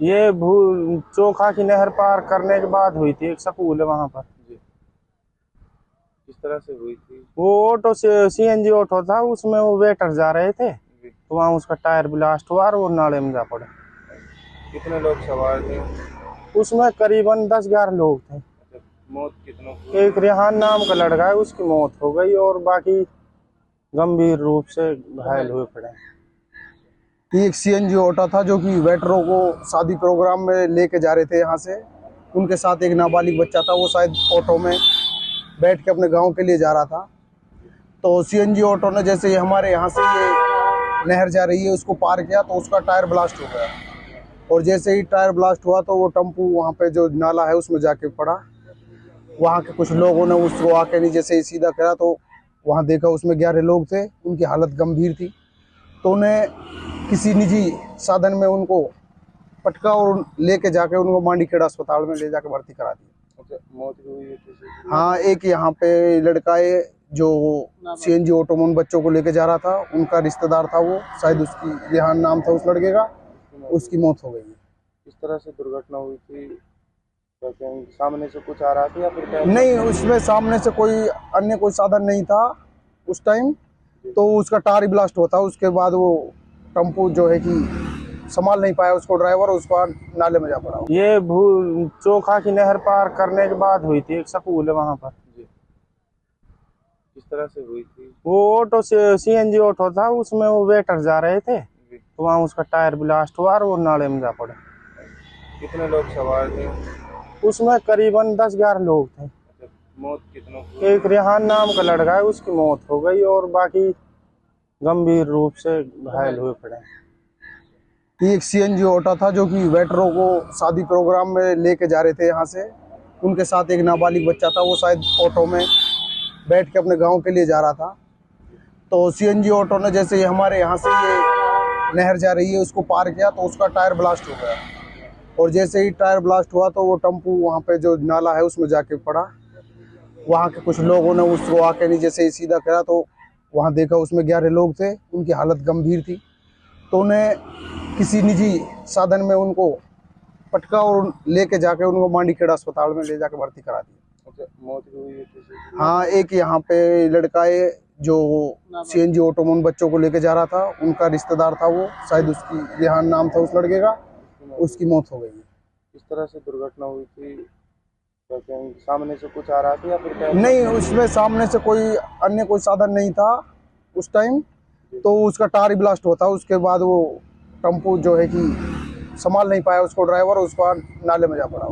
ये चोखा की नहर पार करने के बाद हुई थी। एक स्कूल है वहां पर। जी। किस तरह से हुई थी? वो ऑटो से सीएनजी ऑटो था, उसमें वो वेटर जा रहे थे जी। तो वहां उसका टायर ब्लास्ट हुआ और वो नाले में जा पड़ा। कितने लोग सवार थे? उसमें करीबन 10-11 लोग थे। अच्छा, मौत कितनों की? एक रेहान नाम का लड़का है, उसकी मौत हो गई और बाकी गंभीर रूप से घायल हुए पड़े। ये एक सीएनजी ऑटो था जो कि वेटरों को शादी प्रोग्राम में लेके जा रहे थे यहाँ से। उनके साथ एक नाबालिग बच्चा था, वो शायद ऑटो में बैठ के अपने गांव के लिए जा रहा था। तो सीएनजी ऑटो ने जैसे ही हमारे यहाँ से ये नहर जा रही है उसको पार किया तो उसका टायर ब्लास्ट हो गया। और जैसे ही टायर ब्लास्ट हुआ तो वो टेम्पू वहाँ पे जो नाला है उसमें जाके पड़ा। वहाँ के कुछ लोगों ने उसको आके नहीं जैसे ही सीधा करा तो वहाँ देखा उसमें 11 लोग थे, उनकी हालत गंभीर थी। तो उन्हें किसी निजी साधन में उनको पटका और लेके जाके उनको मांडीखेड़ा अस्पताल में ले जाके भर्ती करा दिया। अच्छा, मौत हुई है किसी की? हाँ, एक यहाँ पे लड़का है जो सीएनजी ऑटो में उन बच्चों को लेके जा रहा था, उनका रिश्तेदार था, वो शायद उसकी रेहान नाम था उस लड़के का, उसकी मौत हो गई है। किस तरह से दुर्घटना हुई थी? क्या कहीं सामने से कुछ आ रहा था या फिर क्या? नहीं, उसमें सामने से कोई अन्य कोई साधन नहीं था उस टाइम। तो उसका टायर ब्लास्ट होता, उसके बाद वो टेम्पू जो है कि संभाल नहीं पाया उसको ड्राइवर, उसको नाले में जा पड़ा। ये चोखा की नहर पार करने के बाद हुई थी। एक स्कूल है वहां पर। जी। किस तरह से हुई थी? वो ऑटो से सीएनजी ऑटो था, उसमें वो वेटर जा रहे थे जी। तो वहां उसका टायर ब्लास्ट हुआ और वो नाले में जा पड़ा। कितने लोग सवार थे? उसमें करीबन 10-11 लोग थे। अच्छा, मौत कितनों की? एक रेहान नाम का लड़का है, उसकी मौत हो गई और बाकी गंभीर रूप से घायल हुए पड़े। ये एक सीएनजी ऑटो था जो कि वेटरों को शादी प्रोग्राम में लेके जा रहे थे यहाँ से। उनके साथ एक नाबालिग बच्चा था, वो शायद ऑटो में बैठ के अपने गांव के लिए जा रहा था। तो सीएनजी ऑटो ने जैसे ही हमारे यहाँ से ये नहर जा रही है उसको पार किया तो उसका टायर ब्लास्ट हो गया। और जैसे ही टायर ब्लास्ट हुआ तो वो टेम्पू वहाँ पे जो नाला है उसमें जाके पड़ा। वहाँ के कुछ लोगों ने उसको आके नहीं जैसे ही सीधा करा तो वहाँ देखा उसमें 11 लोग थे, उनकी हालत गंभीर थी। तो उन्हें किसी निजी साधन में उनको पटका और लेके जाके उनको मांडीखेड़ा अस्पताल में ले जाके भर्ती करा दिया। अच्छा, मौत हुई है किसी की? हाँ, एक यहाँ पे लड़का है जो सीएनजी ऑटो में उन बच्चों को लेके जा रहा था, उनका रिश्तेदार था, वो शायद उसकी रेहान नाम था उस लड़के का, उसकी मौत हो गई है। किस तरह से दुर्घटना हुई थी? क्या कहीं सामने से कुछ आ रहा था या फिर क्या? नहीं, उसमें सामने से कोई अन्य कोई साधन नहीं था उस टाइम। तो उसका टायर ब्लास्ट होता, उसके बाद वो टेम्पू जो है कि संभाल नहीं पाया उसको ड्राइवर, उसको नाले में जा पड़ा।